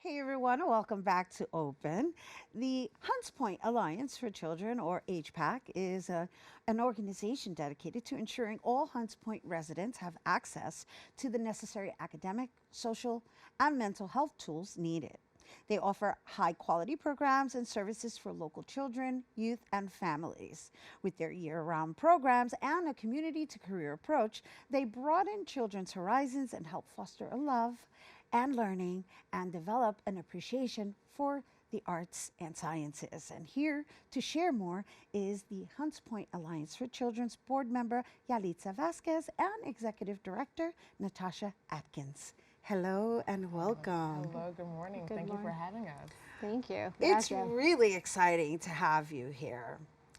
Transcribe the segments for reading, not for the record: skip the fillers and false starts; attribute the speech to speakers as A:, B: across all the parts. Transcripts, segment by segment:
A: Hey everyone, welcome back to Open. The Hunts Point Alliance for Children, or HPAC, is an organization dedicated to ensuring all Hunts Point residents have access to the necessary academic, social, and mental health tools needed. They offer high quality programs and services for local children, youth, and families. With their year round programs and a community to career approach, they broaden children's horizons and help foster a love and learning and develop an appreciation for the arts and sciences. And here to share more is the Hunts Point Alliance for Children's board member Yalitza Vasquez and executive director Natasha Atkins. Hello and welcome.
B: Hello, good morning. Thank you for having us.
C: Thank you.
A: It's really exciting to have you here,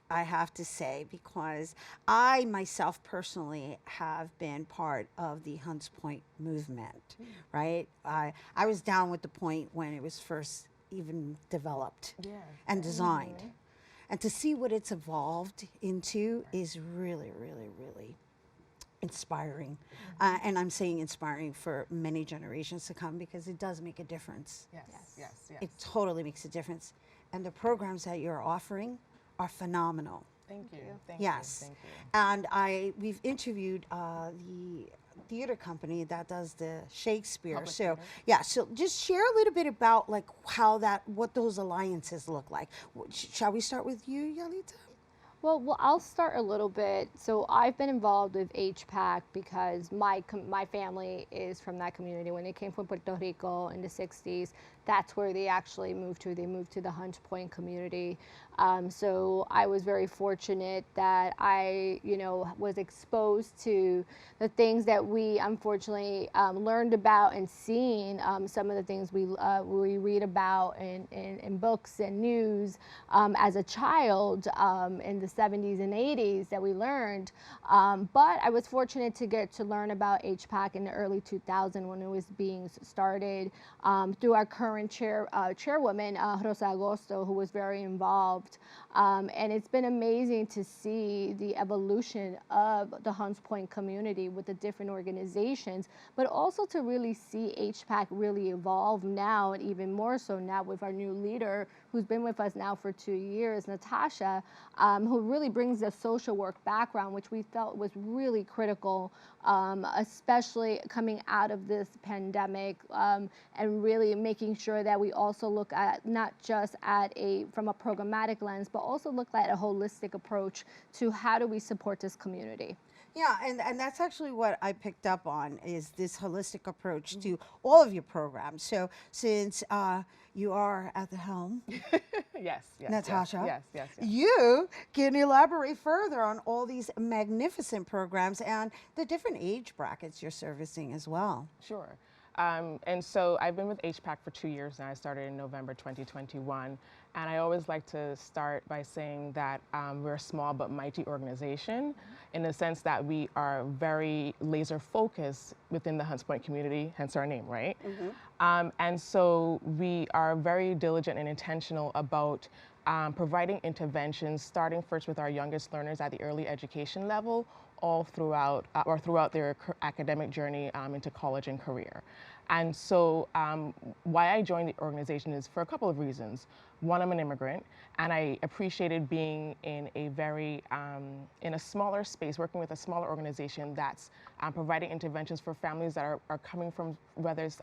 A: I have to say, because I myself personally have been part of the Hunts Point movement, right? I was down with the point when it was first even developed and designed. And to see what it's evolved into is really, really, really inspiring. And I'm saying inspiring for many generations to come because it does make a difference.
B: Yes.
A: It totally makes a difference. And the programs that you're offering are phenomenal.
B: Thank you.
A: Yes.
B: Thank you.
A: And we've interviewed the theater company that does the Shakespeare.
B: Public
A: So
B: theater.
A: yeah, so just share a little bit about like what those alliances look like. Shall we start with you, Yalitza?
C: Well, I'll start a little bit. So I've been involved with HPAC because my family is from that community. When they came from Puerto Rico in the 60s, that's where they actually moved to. They moved to the Hunts Point community. So I was very fortunate that I, was exposed to the things that we unfortunately learned about and seen. Some of the things we read about in books and news as a child in the 70s and 80s that we learned. But I was fortunate to get to learn about HPAC in the early 2000s when it was being started through our current chairwoman, Rosa Agosto, who was very involved. And it's been amazing to see the evolution of the Hunts Point community with the different organizations, but also to really see HPAC really evolve now, and even more so now with our new leader who's been with us now for 2 years, Natasha, who really brings a social work background, which we felt was really critical, especially coming out of this pandemic, and really making sure that we also look at not just from a programmatic lens, but also look at a holistic approach to how do we support this community.
A: Yeah, and that's actually what I picked up on is this holistic approach to all of your programs. So since you are at the helm,
B: Yes.
A: Natasha,
B: Yes.
A: you can elaborate further on all these magnificent programs and the different age brackets you're servicing as well.
B: Sure. And so I've been with HPAC for 2 years now. I started in November 2021. And I always like to start by saying that we're a small but mighty organization in the sense that we are very laser focused within the Hunts Point community, hence our name, right? And so we are very diligent and intentional about providing interventions, starting first with our youngest learners at the early education level, all throughout their academic journey into college and career. And so why I joined the organization is for a couple of reasons. One, I'm an immigrant, and I appreciated being in a very, in a smaller space, working with a smaller organization that's providing interventions for families that are coming from, whether it's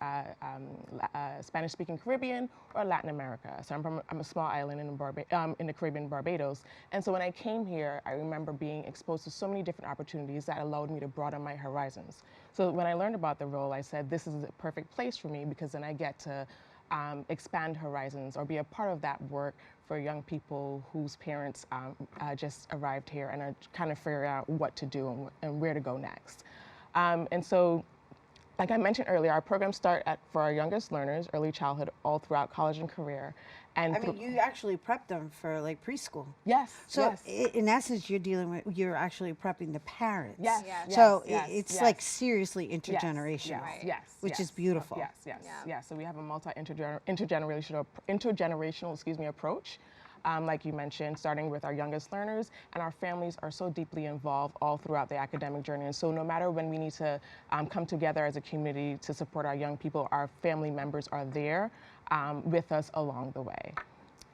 B: Spanish-speaking Caribbean or Latin America. So I'm a small island in the Caribbean, Barbados. And so when I came here, I remember being exposed to so many different opportunities that allowed me to broaden my horizons. So when I learned about the role, I said, this is a perfect place for me because then I get to expand horizons or be a part of that work for young people whose parents just arrived here and are kind of figuring out what to do and where to go next. And so, like I mentioned earlier, our programs start for our youngest learners, early childhood, all throughout college and career. And
A: I mean, you actually prep them for like preschool.
B: Yes.
A: So
B: yes.
A: in essence, you're actually prepping the parents.
B: Yes.
A: So
B: yes,
A: it's
B: yes.
A: like seriously intergenerational.
B: Yes.
A: Which is beautiful.
B: Yes. So we have a multi-intergenerational, approach. like you mentioned, starting with our youngest learners, and our families are so deeply involved all throughout the academic journey. And so no matter when we need to come together as a community to support our young people, our family members are there with us along the way.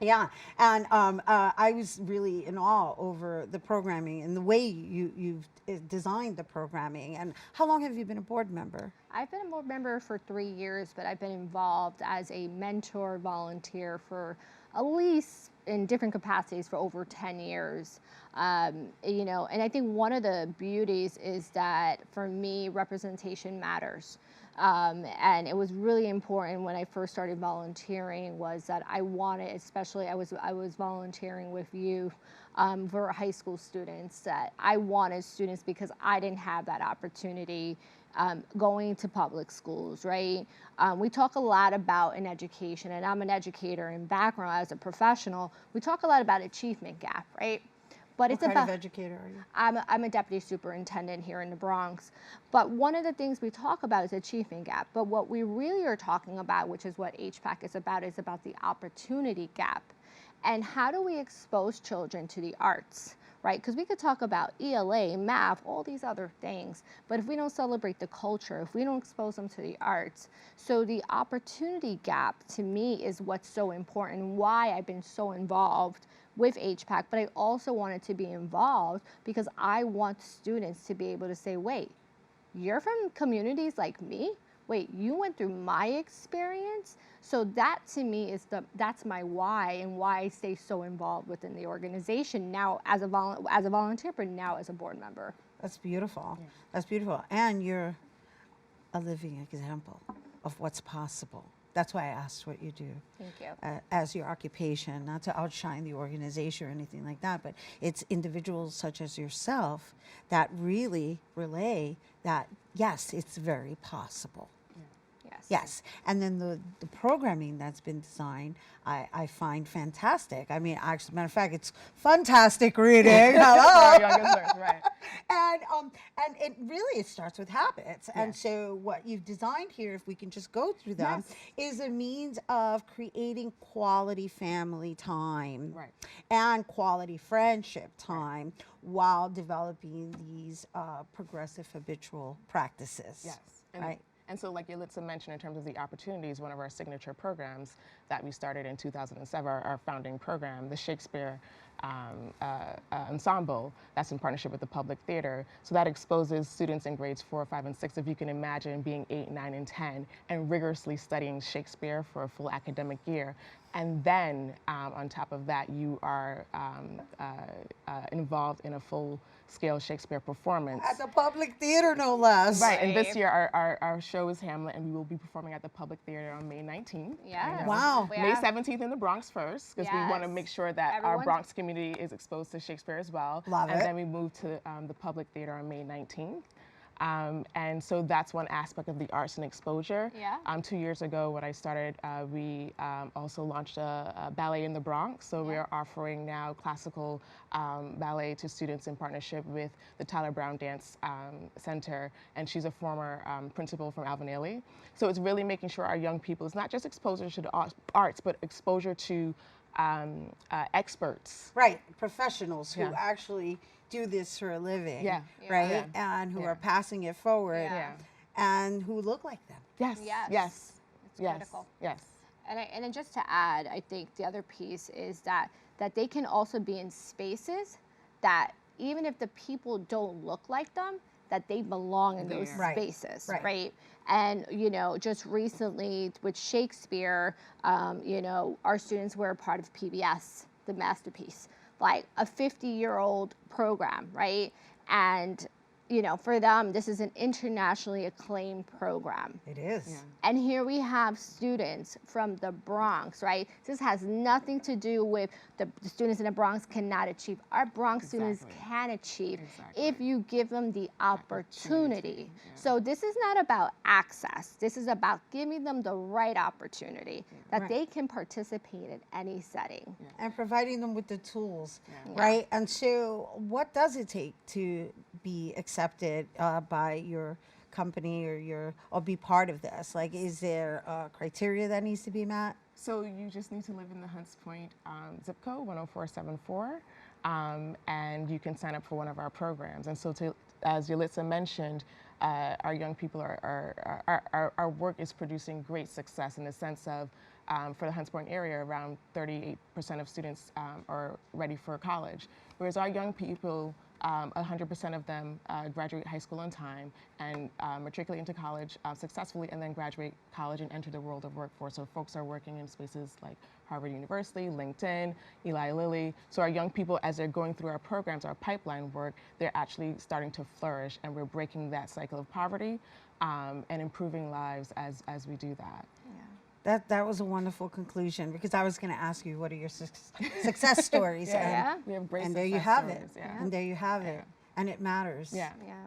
A: Yeah, and I was really in awe over the programming and the way you've designed the programming. And how long have you been a board member?
C: I've been a board member for 3 years, but I've been involved as a mentor volunteer for at least in different capacities for over 10 years. You know, and I think one of the beauties is that for me, representation matters. And it was really important when I first started volunteering was that I wanted, especially I was volunteering with youth for high school students, that I wanted students because I didn't have that opportunity going to public schools, right? We talk a lot about in education, and I'm an educator in background as a professional. We talk a lot about achievement gap, right? But
A: What kind of educator are you?
C: I'm a deputy superintendent here in the Bronx. But one of the things we talk about is achievement gap. But what we really are talking about, which is what HPAC is about the opportunity gap. And how do we expose children to the arts, right? Because we could talk about ELA, math, all these other things. But if we don't celebrate the culture, if we don't expose them to the arts, so the opportunity gap to me is what's so important, why I've been so involved with HPAC, but I also wanted to be involved because I want students to be able to say, wait, you're from communities like me? Wait, you went through my experience? So that to me is that's my why and why I stay so involved within the organization now as a volunteer, but now as a board member.
A: That's beautiful. Yeah. That's beautiful. And you're a living example of what's possible. That's why I asked what you do.
C: Thank you.
A: As your occupation, not to outshine the organization or anything like that, but it's individuals such as yourself that really relay that, yes, it's very possible.
C: Yes.
A: Yes, and then the programming that's been designed, I find fantastic. I mean, actually, matter of fact, it's fantastic reading. Hello.
B: Our youngest learners, right.
A: And it really, it starts with habits.
B: Yes.
A: And so what you've designed here, if we can just go through them,
C: Yes.
A: is a means of creating quality family time
B: Right.
A: and quality friendship time while developing these progressive habitual practices.
B: Yes.
A: Right.
B: And so like Yalitza mentioned in terms of the opportunities, one of our signature programs that we started in 2007, our founding program, the Shakespeare Ensemble, that's in partnership with the Public Theater. So that exposes students in grades 4, 5, and 6, if you can imagine being 8, 9, and 10, and rigorously studying Shakespeare for a full academic year. And then on top of that, you are involved in a full-scale Shakespeare performance.
A: At the Public Theater, no less.
B: Right, and this year our show is Hamlet, and we will be performing at the Public Theater on May 19th.
C: Yeah.
A: Wow.
B: May 17th in the Bronx first, because we want to
C: Yes.
B: make sure that our Bronx community is exposed to Shakespeare as well.
A: Love
B: and
A: it.
B: then we move to the Public Theater on May 19th. And so that's one aspect of the arts and exposure.
C: Yeah.
B: 2 years ago when I started, we also launched a ballet in the Bronx. So we are offering now classical ballet to students in partnership with the Tyler Brown Dance Center. And she's a former principal from Alvin Ailey. So it's really making sure our young people, it's not just exposure to the arts, but exposure to experts.
A: Right, professionals who actually do this for a living, right? And who are passing it forward and who look like them.
B: Yes,
C: Yes.
B: yes,
C: It's
B: yes,
C: critical.
B: yes.
C: And then just to add, I think the other piece is that they can also be in spaces that even if the people don't look like them, that they belong in those spaces, right? And, you know, just recently with Shakespeare, you know, our students were a part of PBS, the Masterpiece, like a 50-year-old program, right? And, you know, for them, this is an internationally acclaimed program.
A: It is.
B: Yeah.
C: And here we have students from the Bronx, right? This has nothing to do with the students in the Bronx cannot achieve. Our Bronx students can achieve if you give them the opportunity. So this is not about access. This is about giving them the right opportunity that they can participate in any setting.
A: And providing them with the tools, right? And so what does it take to be accepted by your company or be part of this? Like, is there criteria that needs to be met?
B: So you just need to live in the Hunts Point zip code 10474, and you can sign up for one of our programs. And so, as Yalitza mentioned, our young people our work is producing great success in the sense of, for the Hunts Point area, around 38% of students are ready for college, whereas our young people, 100% of them graduate high school on time and matriculate into college successfully, and then graduate college and enter the world of workforce. So folks are working in spaces like Harvard University, LinkedIn, Eli Lilly. So our young people, as they're going through our programs, our pipeline work, they're actually starting to flourish, and we're breaking that cycle of poverty and improving lives as we do that.
A: That was a wonderful conclusion, because I was going to ask you, what are your success stories?
B: We have great
A: and there you
B: success
A: have
B: stories,
A: it. And there you have it. And it matters.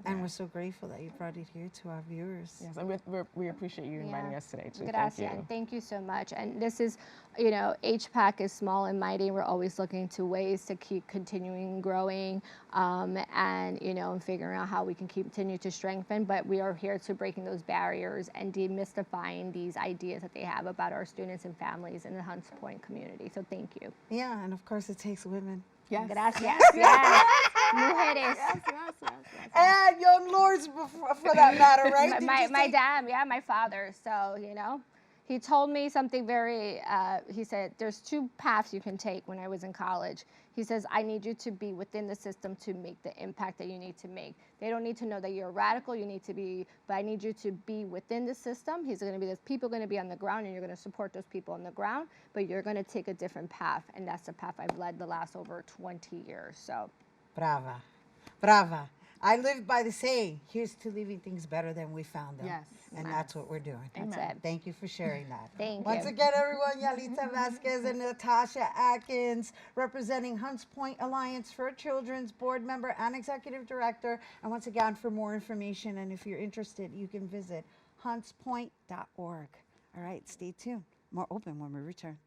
A: And we're so grateful that you brought it here to our viewers.
B: Yes, and we appreciate you inviting us today, too.
C: Gracias.
B: Thank you.
C: Thank you so much. And this is, you know, HPAC is small and mighty. We're always looking to ways to keep continuing growing and, you know, and figuring out how we can continue to strengthen. But we are here to breaking those barriers and demystifying these ideas that they have about our students and families in the Hunts Point community. So thank you.
A: Yeah, and of course it takes women.
B: Yes.
C: Gracias. Yes. Mujeres.
A: And young lords, for that matter, right?
C: My dad, my father. So, you know, he told me something very, he said, there's two paths you can take when I was in college. He says, I need you to be within the system to make the impact that you need to make. They don't need to know that you're a radical, you need to be, but I need you to be within the system. He's going to be, there's people going to be on the ground, and you're going to support those people on the ground, but you're going to take a different path. And that's the path I've led the last over 20 years. So.
A: Brava. Brava. I live by the saying, here's to leaving things better than we found them.
B: Yes.
A: And that's what we're doing.
C: That's it.
A: Thank you for sharing that.
C: Thank you.
A: Once again, everyone, Yalitza Vasquez and Natasha Atkins, representing Hunts Point Alliance for Children's board member and executive director. And once again, for more information, and if you're interested, you can visit huntspoint.org. All right, stay tuned. More open when we return.